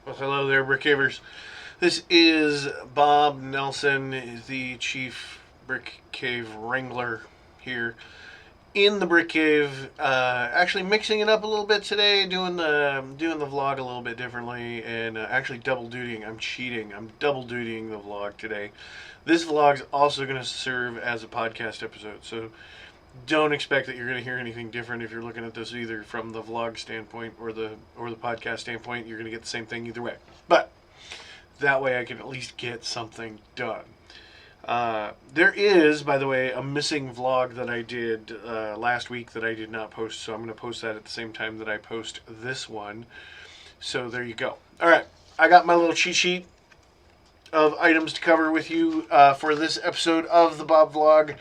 Well, hello there, BrickCavers. This is Bob Nelson, the chief Brick Cave wrangler here in the Brick Cave. Actually, mixing it up a little bit today, doing the vlog a little bit differently, and actually double dutying. I'm cheating. I'm double dutying the vlog today. This vlog's also going to serve as a podcast episode, so don't expect that you're going to hear anything different if you're looking at this either from the vlog standpoint or the podcast standpoint. You're going to get the same thing either way, but that way I can at least get something done. There is, by the way, a missing vlog that I did last week that I did not post, so I'm going to post that at the same time that I post this one. So there you go. All right, I got my little cheat sheet of items to cover with you for this episode of the Bob Vlog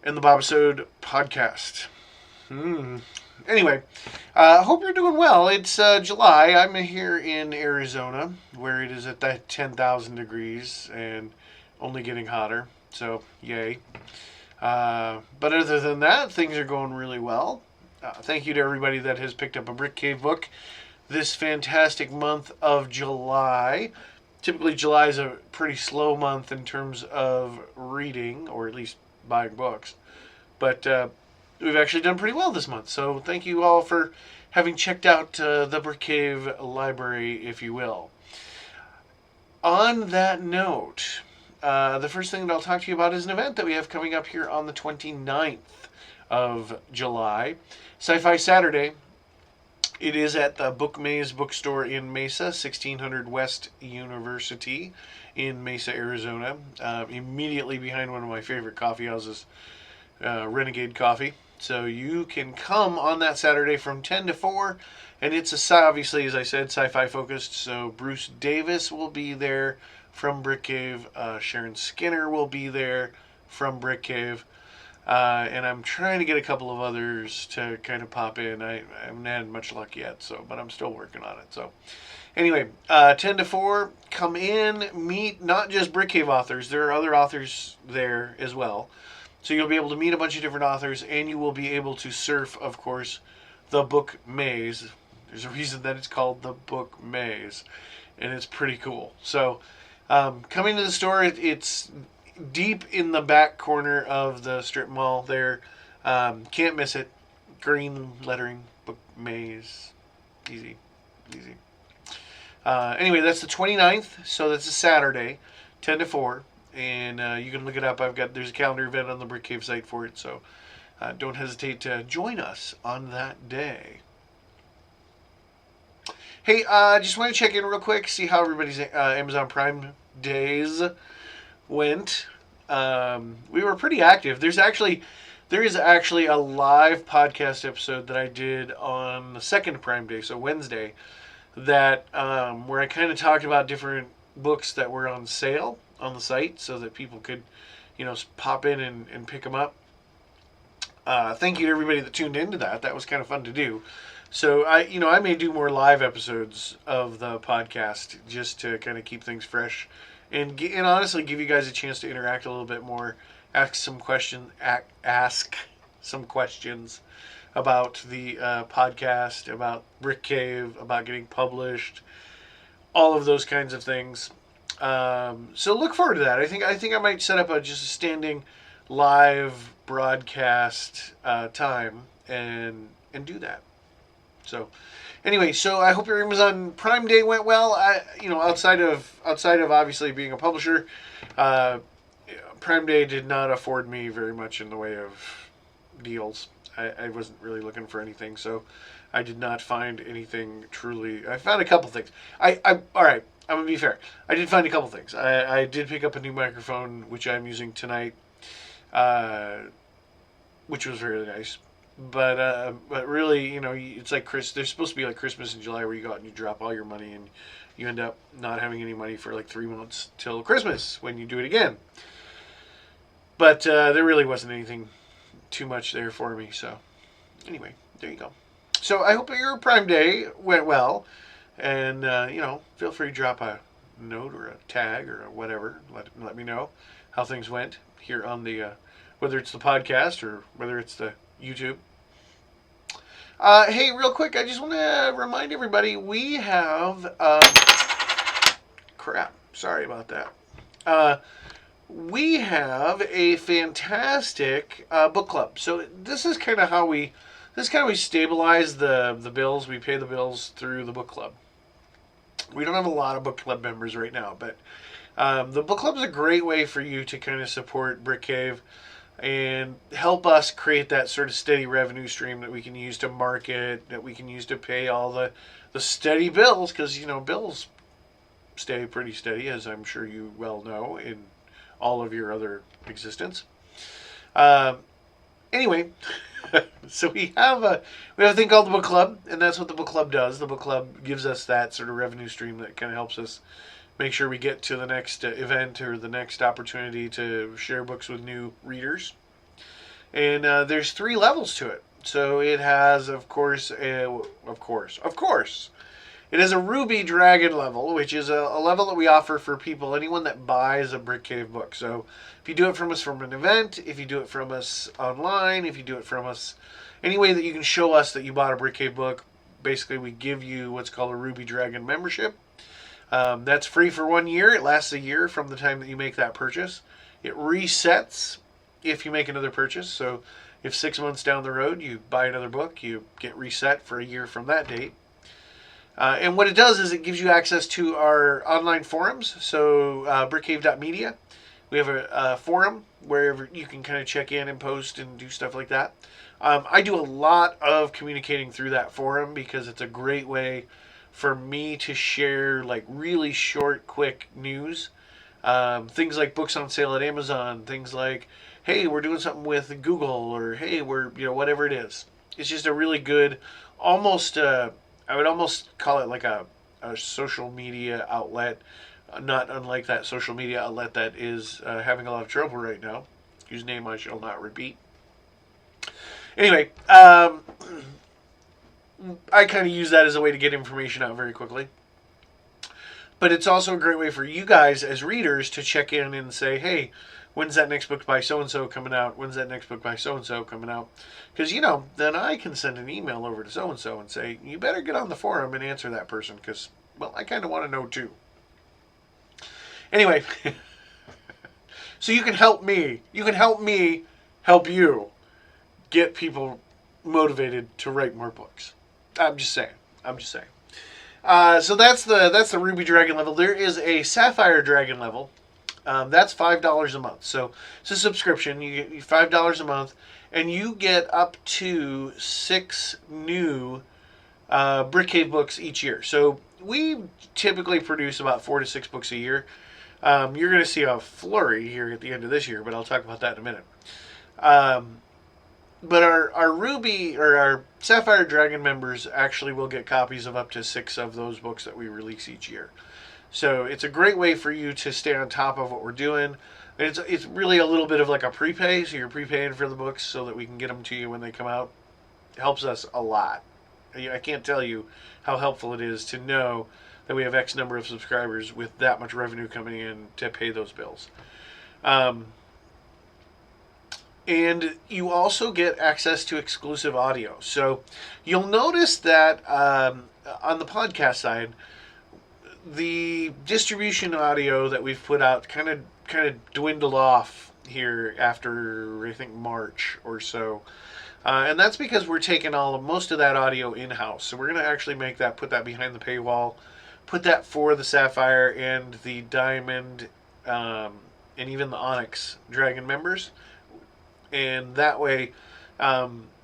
and the Bobisode podcast. Anyway, hope you're doing well. It's July. I'm here in Arizona, where it is at that 10,000 degrees and only getting hotter. So, yay. But other than that, things are going really well. Thank you to everybody that has picked up a Brick Cave book this fantastic month of July. Typically, July is a pretty slow month in terms of reading, or at least buying books. But we've actually done pretty well this month. So thank you all for having checked out the Brick Cave library, if you will. On that note, the first thing that I'll talk to you about is an event that we have coming up here on the 29th of July. Sci-Fi Saturday. It is at the Book Maze bookstore in Mesa, 1600 West University in Mesa, Arizona. Immediately behind one of my favorite coffee houses, Renegade Coffee. So you can come on that Saturday from 10 to 4. And it's obviously, as I said, sci-fi focused. So Bruce Davis will be there from Brick Cave. Sharon Skinner will be there from Brick Cave. And I'm trying to get a couple of others to kind of pop in. I haven't had much luck yet, but I'm still working on it. So anyway, 10 to 4, come in, meet not just Brick Cave authors. There are other authors there as well. So you'll be able to meet a bunch of different authors, and you will be able to surf, of course, the Book Maze. There's a reason that it's called the Book Maze, and it's pretty cool. So coming to the store, it's deep in the back corner of the strip mall there. Can't miss it. Green lettering, Book Maze. Easy. Anyway, that's the 29th, so that's a Saturday, 10 to 4. And you can look it up. There's a calendar event on the Brick Cave site for it, so don't hesitate to join us on that day. Hey, just want to check in real quick, see how everybody's Amazon Prime days went. We were pretty active. There is actually a live podcast episode that I did on the second Prime Day, so Wednesday, that where I kind of talked about different books that were on sale on the site so that people could, pop in and pick them up. Thank you to everybody that tuned into that. That was kind of fun to do. So I may do more live episodes of the podcast just to kind of keep things fresh and honestly give you guys a chance to interact a little bit more, ask some questions about the podcast, about Brick Cave, about getting published, all of those kinds of things. So look forward to that. I think I might set up just a standing live broadcast time and do that. So anyway, so I hope your Amazon Prime Day went well. Outside of obviously being a publisher, Prime Day did not afford me very much in the way of deals. I wasn't really looking for anything, so I did not find anything truly. I found a couple things. All right, I'm going to be fair. I did find a couple things. I did pick up a new microphone, which I'm using tonight, which was really nice. But really, it's like there's supposed to be like Christmas in July where you go out and you drop all your money and you end up not having any money for like 3 months till Christmas when you do it again. But there really wasn't anything too much there for me. So anyway, there you go. So I hope your Prime Day went well. And, feel free to drop a note or a tag or whatever. Let me know how things went here on the, whether it's the podcast or whether it's the YouTube. Hey, real quick, I just want to remind everybody we have. Crap. Sorry about that. We have a fantastic book club. So this is kind of how we. This is kind of we stabilize the bills. We pay the bills through the book club. We don't have a lot of book club members right now, but the book club is a great way for you to kind of support Brick Cave and help us create that sort of steady revenue stream that we can use to market, that we can use to pay all the steady bills, because, you know, bills stay pretty steady, as I'm sure you well know, in all of your other existence. Uh, anyway, so we have a thing called the book club, and that's what the book club does. The book club gives us that sort of revenue stream that kind of helps us make sure we get to the next event or the next opportunity to share books with new readers. And there's 3 levels to it. So it has, of course, it has a Ruby Dragon level, which is a level that we offer for people, anyone that buys a Brick Cave book. So if you do it from us from an event, if you do it from us online, if you do it from us any way that you can show us that you bought a Brick Cave book, basically we give you what's called a Ruby Dragon membership. That's free for 1 year. It lasts a year from the time that you make that purchase. It resets if you make another purchase. So if 6 months down the road you buy another book, you get reset for a year from that date. And what it does is it gives you access to our online forums. So BrickCave.media, we have a forum where you can kind of check in and post and do stuff like that. I do a lot of communicating through that forum because it's a great way for me to share like really short, quick news. Things like books on sale at Amazon. Things like, hey, we're doing something with Google, or hey, we're, you know, whatever it is. It's just a really good, almost, I would almost call it like a social media outlet, not unlike that social media outlet that is having a lot of trouble right now, whose name I shall not repeat. Anyway, I kind of use that as a way to get information out very quickly. But it's also a great way for you guys as readers to check in and say, hey, when's that next book by so-and-so coming out? When's that next book by so-and-so coming out? Because, you know, then I can send an email over to so-and-so and say, you better get on the forum and answer that person because, well, I kind of want to know too. Anyway, so you can help me. You can help me help you get people motivated to write more books. I'm just saying. So that's the Ruby Dragon level. There is a Sapphire Dragon level. That's $5 a month. So it's a subscription. You get $5 a month, and you get up to 6 new Brick Cave books each year. So we typically produce about 4 to 6 books a year. You're going to see a flurry here at the end of this year, but I'll talk about that in a minute. But our Ruby or our Sapphire Dragon members actually will get copies of up to 6 of those books that we release each year. So it's a great way for you to stay on top of what we're doing. It's really a little bit of like a prepay, so you're prepaying for the books so that we can get them to you when they come out. It helps us a lot. I can't tell you how helpful it is to know that we have X number of subscribers with that much revenue coming in to pay those bills. And you also get access to exclusive audio. So you'll notice that on the podcast side, the distribution audio that we've put out kind of dwindled off here after I think March or so, and that's because we're taking most of that audio in house. So we're going to actually put that behind the paywall, put that for the Sapphire and the Diamond, and even the Onyx Dragon members, and that way,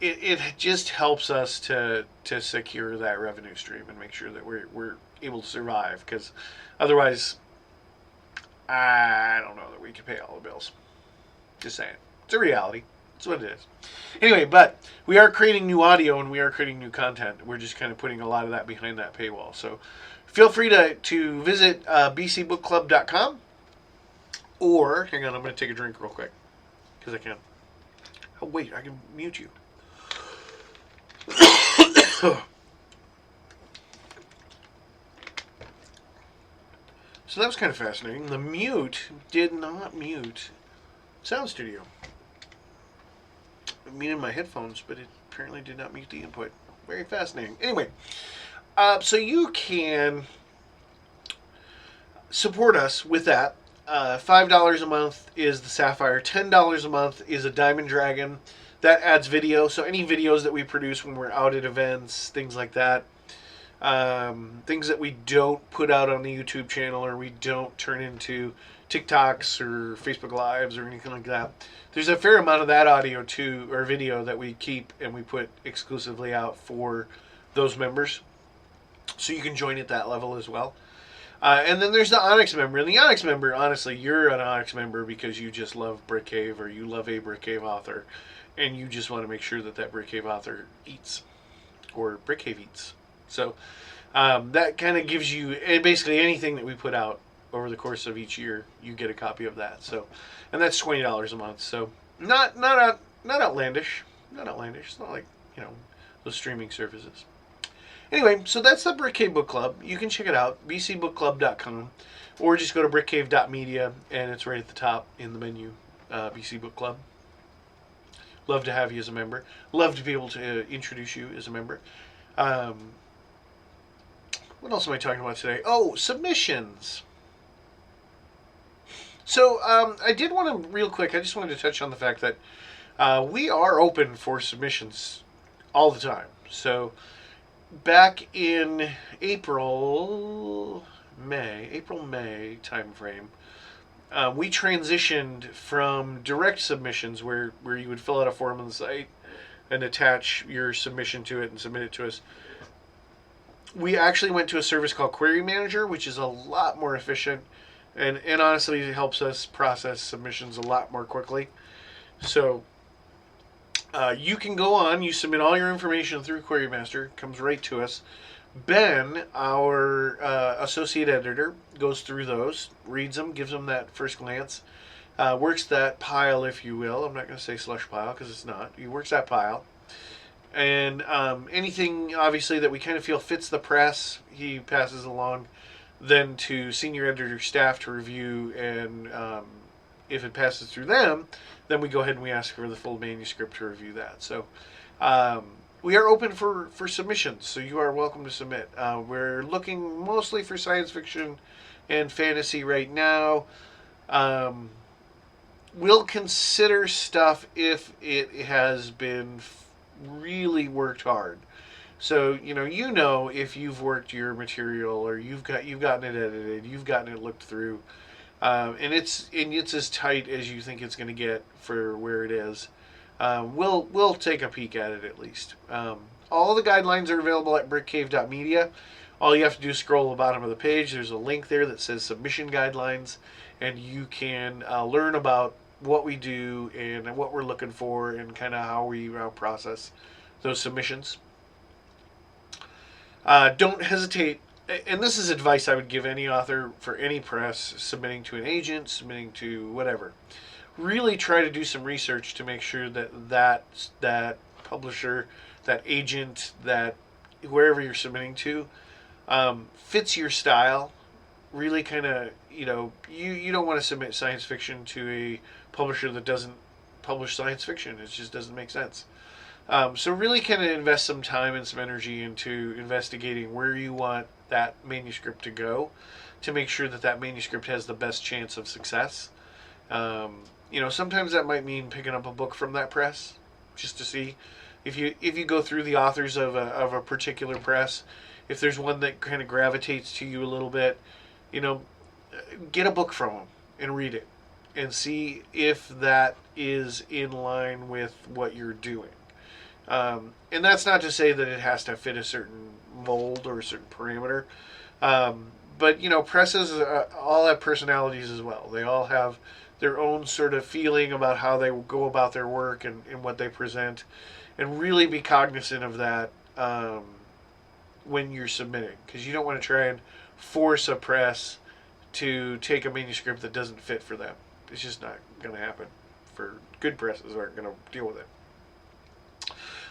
it just helps us to secure that revenue stream and make sure that we're able to survive, because otherwise I don't know that we can pay all the bills. Just saying. It's a reality. It's what it is. Anyway, but we are creating new audio and we are creating new content. We're just kind of putting a lot of that behind that paywall. So feel free to visit bcbookclub.com, or hang on, I'm going to take a drink real quick because I can. Oh wait, I can mute you. So that was kind of fascinating. The mute did not mute Sound Studio. I mean in my headphones, but it apparently did not mute the input. Very fascinating. Anyway, so you can support us with that. $5 a month is the Sapphire. $10 a month is a Diamond Dragon. That adds video. So any videos that we produce when we're out at events, things like that, things that we don't put out on the YouTube channel or we don't turn into TikToks or Facebook Lives or anything like that. There's a fair amount of that audio too, or video, that we keep and we put exclusively out for those members. So you can join at that level as well. And then there's the Onyx member. And the Onyx member, honestly, you're an Onyx member because you just love BrickCave or you love a BrickCave author. And you just want to make sure that that BrickCave author eats. Or BrickCave eats. So that kind of gives you, basically anything that we put out over the course of each year, you get a copy of that. So, and that's $20 a month. So not outlandish. Not outlandish. It's not like, those streaming services. Anyway, so that's the BrickCave Book Club. You can check it out, bcbookclub.com, or just go to BrickCave.media, and it's right at the top in the menu, BC Book Club. Love to have you as a member. Love to be able to introduce you as a member. What else am I talking about today? Oh, submissions. So I did want to, real quick, I just wanted to touch on the fact that we are open for submissions all the time. So back in April, May time frame, we transitioned from direct submissions where you would fill out a form on the site and attach your submission to it and submit it to us. We actually went to a service called Query Manager, which is a lot more efficient and honestly it helps us process submissions a lot more quickly. So you can go on, you submit all your information through Query Master, it comes right to us. Ben, our associate editor, goes through those, reads them, gives them that first glance, works that pile, if you will. I'm not going to say slush pile because it's not. He works that pile. And anything, obviously, that we kind of feel fits the press, he passes along then to senior editor staff to review, and if it passes through them, then we go ahead and we ask for the full manuscript to review that. So we are open for submissions, so you are welcome to submit. We're looking mostly for science fiction and fantasy right now. We'll consider stuff if it has been really worked hard. So if you've worked your material or you've gotten it edited, you've gotten it looked through, and it's as tight as you think it's going to get for where it is. We'll take a peek at it at least. All the guidelines are available at BrickCave.media. All you have to do is scroll to the bottom of the page. There's a link there that says submission guidelines, and you can learn about what we do and what we're looking for and kind of how we process those submissions. Don't hesitate, and this is advice I would give any author for any press, submitting to an agent, submitting to whatever. Really try to do some research to make sure that publisher, that agent, that wherever you're submitting to, fits your style. Really kind of, you don't want to submit science fiction to a publisher that doesn't publish science fiction. It just doesn't make sense. So really kind of invest some time and some energy into investigating where you want that manuscript to go to make sure that manuscript has the best chance of success. Sometimes that might mean picking up a book from that press just to see if you go through the authors of a particular press, if there's one that kind of gravitates to you a little bit, get a book from them and read it and see if that is in line with what you're doing. And that's not to say that it has to fit a certain mold or a certain parameter. But presses all have personalities as well. They all have their own sort of feeling about how they go about their work and what they present, and really be cognizant of that when you're submitting, because you don't want to try and force a press to take a manuscript that doesn't fit for them. It's just not going to happen. For good presses aren't going to deal with it.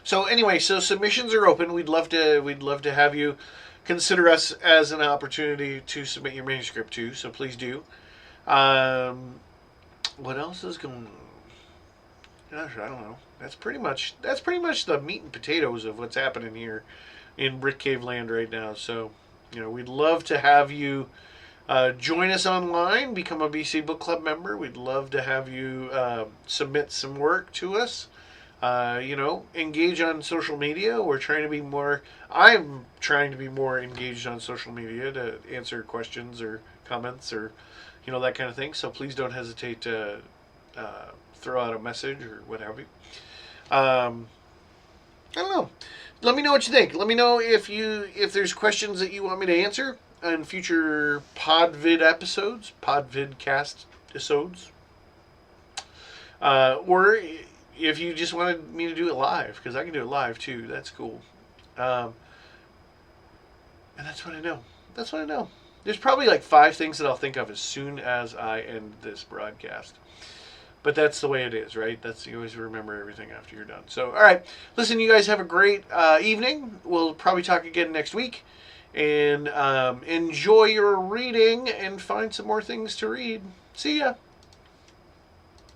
So anyway, so submissions are open. We'd love to have you consider us as an opportunity to submit your manuscript to. So please do. What else is going on? gosh, I don't know. That's pretty much the meat and potatoes of what's happening here in Brick Cave land right now. So, we'd love to have you join us online, become a BC Book Club member. We'd love to have you submit some work to us. Engage on social media. We're trying to be more. I'm trying to be more engaged on social media to answer questions or comments or, that kind of thing. So please don't hesitate to throw out a message or what have you. I don't know. Let me know what you think. Let me know if there's questions that you want me to answer in future podvidcast episodes, or if you just wanted me to do it live, because I can do it live too. That's cool. And that's what I know. There's probably like 5 things that I'll think of as soon as I end this broadcast. But that's the way it is, right? You always remember everything after you're done. So, all right. Listen, you guys have a great evening. We'll probably talk again next week. And enjoy your reading and find some more things to read. See ya.